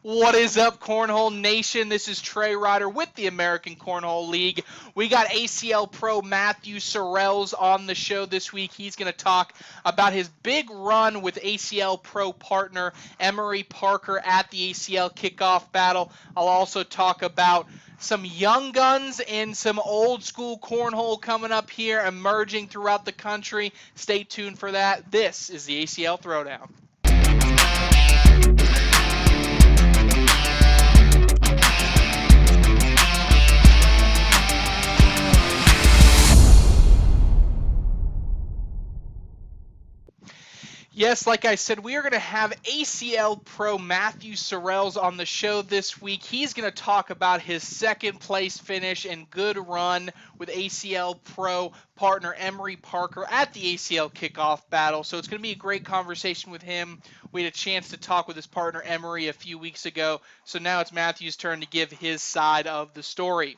What is up, Cornhole Nation? This is Trey Ryder with the American Cornhole League. We got ACL Pro Matthew Sorrells on the show this week. He's going to talk about his big run with ACL Pro partner Emery Parker at the ACL Kickoff Battle. I'll also talk about some young guns and some old school cornhole coming up here, emerging throughout the country. Stay tuned for that. This is the ACL Throwdown. Yes, like I said, we are going to have ACL Pro Matthew Sorrells on the show this week. He's going to talk about his second place finish and good run with ACL Pro partner Emery Parker at the ACL Kickoff Battle. So it's going to be a great conversation with him. We had a chance to talk with his partner Emery a few weeks ago. So now it's Matthew's turn to give his side of the story.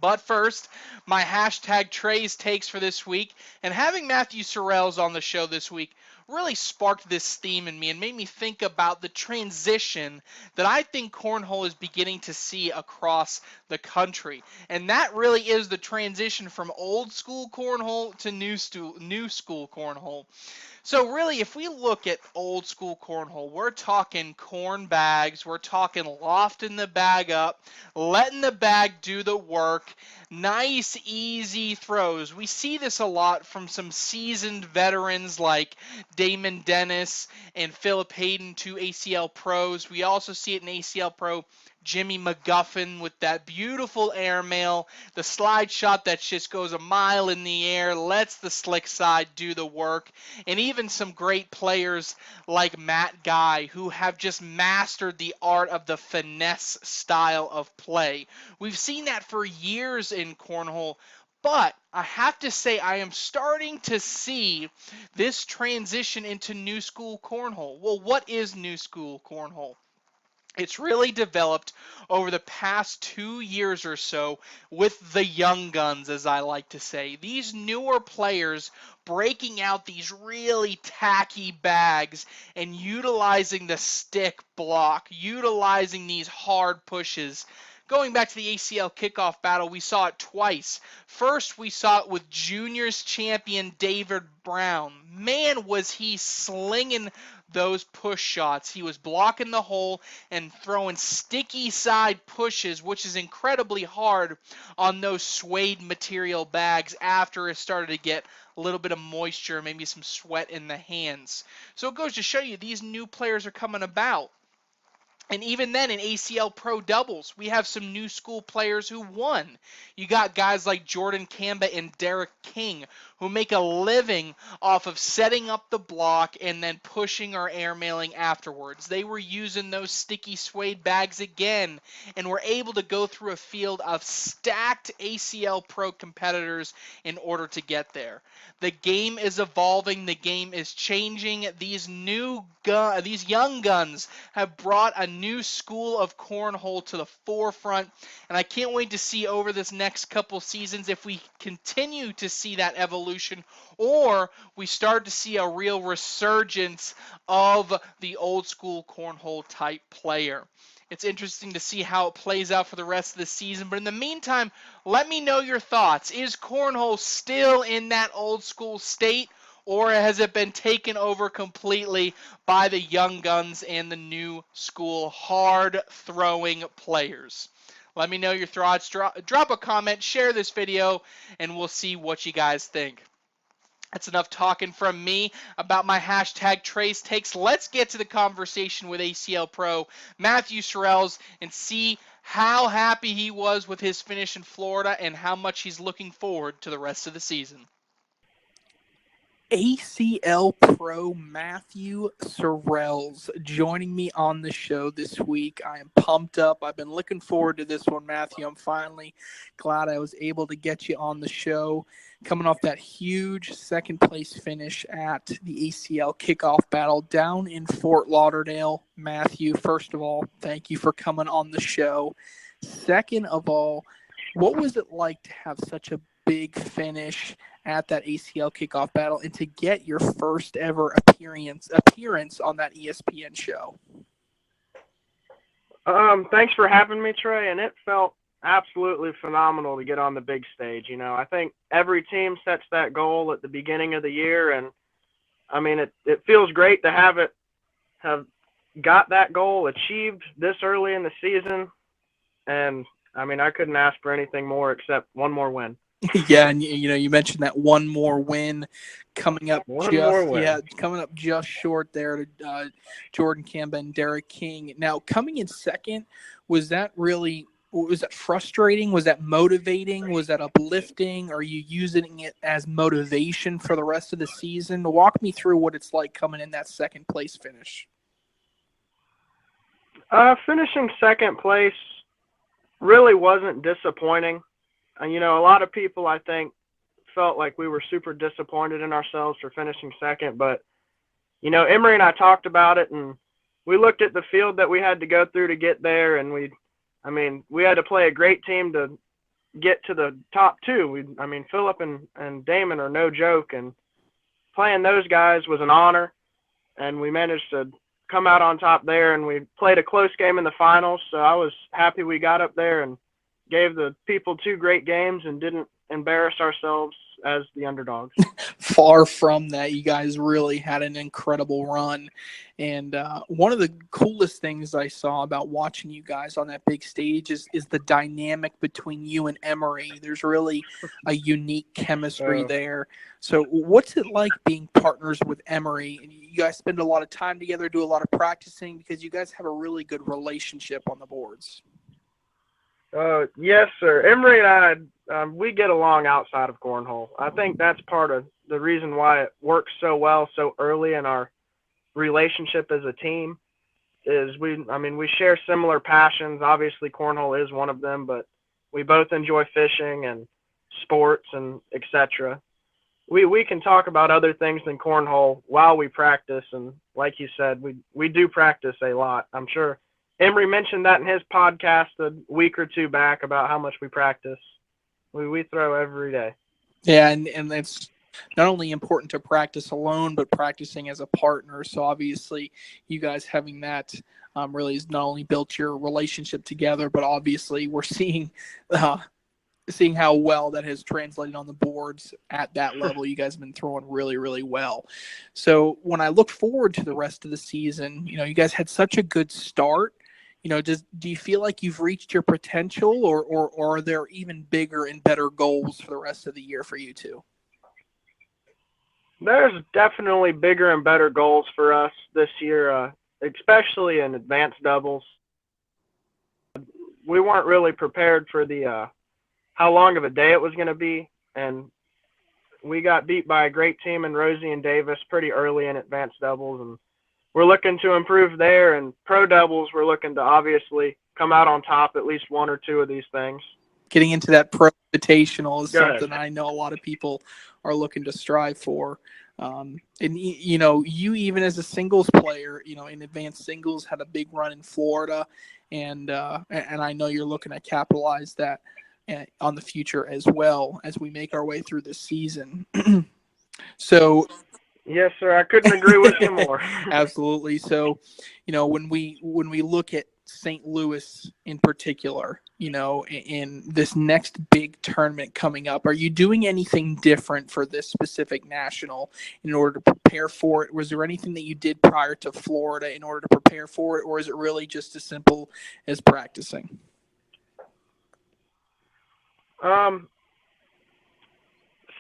But first, my hashtag Trey's takes for this week, and having Matthew Sorrells on the show this week really sparked this theme in me and made me think about the transition that I think cornhole is beginning to see across the country. And that really is the transition from old school cornhole to new school cornhole. So really, if we look at old school cornhole, we're talking corn bags, we're talking lofting the bag up, letting the bag do the work, nice, easy throws. We see this a lot from some seasoned veterans like Damon Dennis and Philip Hayden, two ACL pros. We also see it in ACL Pro Jimmy McGuffin with that beautiful airmail, the slide shot that just goes a mile in the air, lets the slick side do the work, and even some great players like Matt Guy who have just mastered the art of the finesse style of play. We've seen that for years in cornhole, but I have to say I am starting to see this transition into new school cornhole. Well, what is new school cornhole? It's really developed over the past 2 years or so with the young guns, as I like to say. These newer players breaking out these really tacky bags and utilizing the stick block, utilizing these hard pushes. Going back to the ACL Kickoff Battle, we saw it twice. First, we saw it with juniors champion David Brown. Man, was he slinging those push shots. He was blocking the hole and throwing sticky side pushes, which is incredibly hard on those suede material bags after it started to get a little bit of moisture, maybe some sweat in the hands. So it goes to show you these new players are coming about. And even then, in ACL Pro Doubles, we have some new school players who won. You got guys like Jordan Kamba and Derek King who make a living off of setting up the block and then pushing or airmailing afterwards. They were using those sticky suede bags again and were able to go through a field of stacked ACL Pro competitors in order to get there. The game is evolving. The game is changing. These young guns have brought a new school of cornhole to the forefront, and I can't wait to see over this next couple seasons if we continue to see that evolution or we start to see a real resurgence of the old school cornhole type player. It's interesting to see how it plays out for the rest of the season. But in the meantime, let me know your thoughts. Is cornhole still in that old school state, or has it been taken over completely by the young guns and the new school hard-throwing players? Let me know your thoughts. Drop a comment, share this video, and we'll see what you guys think. That's enough talking from me about my hashtag Trey's takes. Let's get to the conversation with ACL Pro Matthew Sorrells and see how happy he was with his finish in Florida and how much he's looking forward to the rest of the season. ACL Pro Matthew Sorrells joining me on the show this week. I am pumped up. I've been looking forward to this one, Matthew. I'm finally glad I was able to get you on the show. Coming off that huge second place finish at the ACL Kickoff Battle down in Fort Lauderdale. Matthew, first of all, thank you for coming on the show. Second of all, what was it like to have such a big finish at that ACL Kickoff Battle and to get your first ever appearance on that ESPN show? Thanks for having me, Trey, and it felt absolutely phenomenal to get on the big stage. I think every team sets that goal at the beginning of the year, and I mean, it feels great to have got that goal achieved this early in the season, and I mean, I couldn't ask for anything more except one more win. Yeah, and you mentioned that one more win coming up One more win. coming up just short there to Jordan Campbell and Derek King. Now, coming in second, was that frustrating? Was that motivating? Was that uplifting? Are you using it as motivation for the rest of the season? Walk me through what it's like coming in that second place finish. Finishing second place really wasn't disappointing. A lot of people, I think, felt like we were super disappointed in ourselves for finishing second. But, Emory and I talked about it, and we looked at the field that we had to go through to get there, and we had to play a great team to get to the top two. Philip and Damon are no joke, and playing those guys was an honor, and we managed to come out on top there, and we played a close game in the finals, so I was happy we got up there and gave the people two great games and didn't embarrass ourselves as the underdogs. Far from that. You guys really had an incredible run. And one of the coolest things I saw about watching you guys on that big stage is the dynamic between you and Emory. There's really a unique chemistry there. So what's it like being partners with Emory? And you guys spend a lot of time together, do a lot of practicing because you guys have a really good relationship on the boards. Yes, sir. Emory and I, we get along outside of Cornhole. I think that's part of the reason why it works so well so early in our relationship as a team is we share similar passions. Obviously, Cornhole is one of them, but we both enjoy fishing and sports and etc. We can talk about other things than Cornhole while we practice, and like you said, we do practice a lot. I'm sure Emory mentioned that in his podcast a week or two back about how much we practice. We throw every day. Yeah, and it's not only important to practice alone, but practicing as a partner. So obviously, you guys having that really has not only built your relationship together, but obviously we're seeing how well that has translated on the boards at that level. You guys have been throwing really, really well. So when I look forward to the rest of the season, you guys had such a good start. Do you feel like you've reached your potential or are there even bigger and better goals for the rest of the year for you two? There's definitely bigger and better goals for us this year, especially in advanced doubles. We weren't really prepared for the how long of a day it was going to be, and we got beat by a great team in Rosie and Davis pretty early in advanced doubles, and we're looking to improve there. And pro doubles, we're looking to obviously come out on top at least one or two of these things. Getting into that pro invitational is something I know a lot of people are looking to strive for. And you even as a singles player, in advanced singles had a big run in Florida, and I know you're looking to capitalize that on the future as well as we make our way through this season. So. Yes, sir. I couldn't agree with you more. Absolutely. So, when we look at St. Louis in particular, in this next big tournament coming up, are you doing anything different for this specific national in order to prepare for it? Was there anything that you did prior to Florida in order to prepare for it, or is it really just as simple as practicing?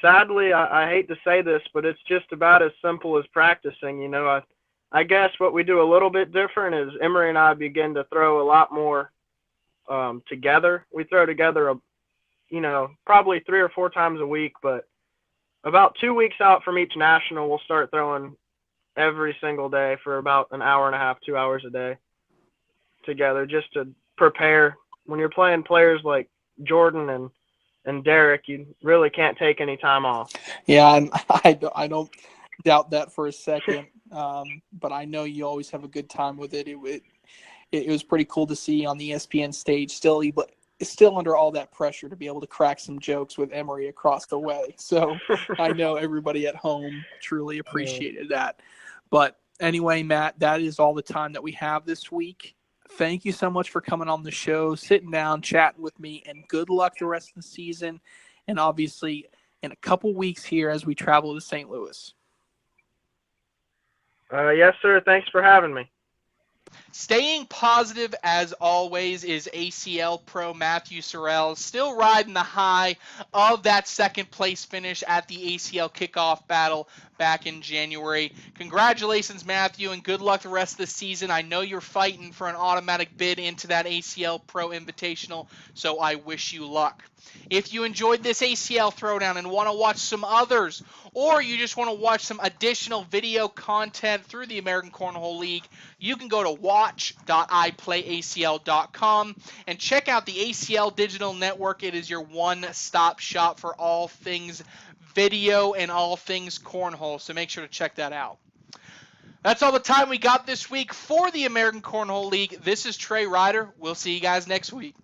Sadly, I hate to say this, but it's just about as simple as practicing. I guess what we do a little bit different is Emory and I begin to throw a lot more together. We throw together, probably 3 or 4 times a week, but about 2 weeks out from each national, we'll start throwing every single day for about an hour and a half, 2 hours a day together just to prepare. When you're playing players like Jordan and Derek, you really can't take any time off. Yeah, and I don't doubt that for a second. But I know you always have a good time with it. It was pretty cool to see on the ESPN stage, still under all that pressure to be able to crack some jokes with Emory across the way. So I know everybody at home truly appreciated that. But anyway, Matt, that is all the time that we have this week. Thank you so much for coming on the show, sitting down, chatting with me, and good luck the rest of the season. And obviously, in a couple weeks here as we travel to St. Louis. Yes, sir. Thanks for having me. Staying positive as always is ACL Pro Matthew Sorrell, still riding the high of that second place finish at the ACL kickoff battle back in January. Congratulations, Matthew, and good luck the rest of the season. I know you're fighting for an automatic bid into that ACL Pro Invitational, so I wish you luck. If you enjoyed this ACL Throwdown and want to watch some others, or you just want to watch some additional video content through the American Cornhole League, you can go to watch.iplayacl.com and check out the ACL Digital Network. It is your one-stop shop for all things video and all things cornhole, so make sure to check that out. That's all the time we got this week for the American Cornhole League. This is Trey Ryder. We'll see you guys next week.